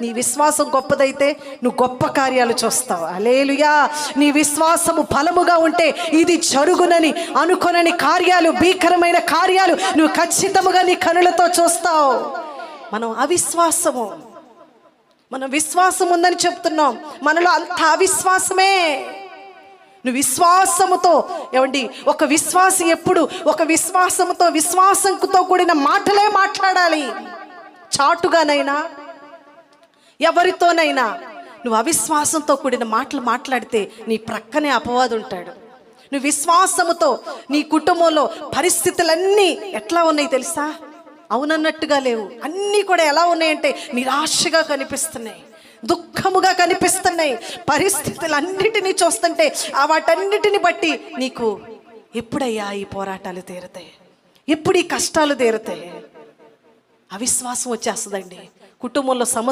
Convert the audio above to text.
నీ విశ్వాసం గొప్పదైతే నువ్వు గొప్ప కార్యాలు చూస్తావు. హల్లెలూయా. నీ విశ్వాసము బలముగా ఉంటే ఇది జరుగునని అనుకొనని కార్యాలు, భీకరమైన కార్యాలు నువ్వు ఖచ్చితంగా నీ కనులతో చూస్తావు. మనం విశ్వాసం ఉందని చెప్తున్నాం, మనలో అంత అవిశ్వాసమే. నువ్వు విశ్వాసముతో ఏమండి, ఒక విశ్వాసి ఎప్పుడు ఒక విశ్వాసంతో కూడిన మాటలే మాట్లాడాలి. చాటుగానైనా ఎవరితోనైనా నువ్వు అవిశ్వాసంతో కూడిన మాటలు మాట్లాడితే నీ ప్రక్కనే అపవాది ఉంటాడు. నువ్వు విశ్వాసముతో నీ కుటుంబంలో పరిస్థితులన్నీ ఎట్లా ఉన్నాయి తెలుసా? అవునన్నట్టుగా లేవు. అన్నీ కూడా ఎలా ఉన్నాయంటే నిరాశగా కనిపిస్తున్నాయి, దుఃఖముగా కనిపిస్తున్నాయి. పరిస్థితులన్నిటినీ చూస్తుంటే వాటన్నిటిని బట్టి నీకు ఎప్పుడయ్యా ఈ పోరాటాలు తీరుతాయి, ఎప్పుడు ఈ కష్టాలు తీరుతాయి? అవిశ్వాసం వచ్చేస్తుందండి. కుటుంబంలో సమస్య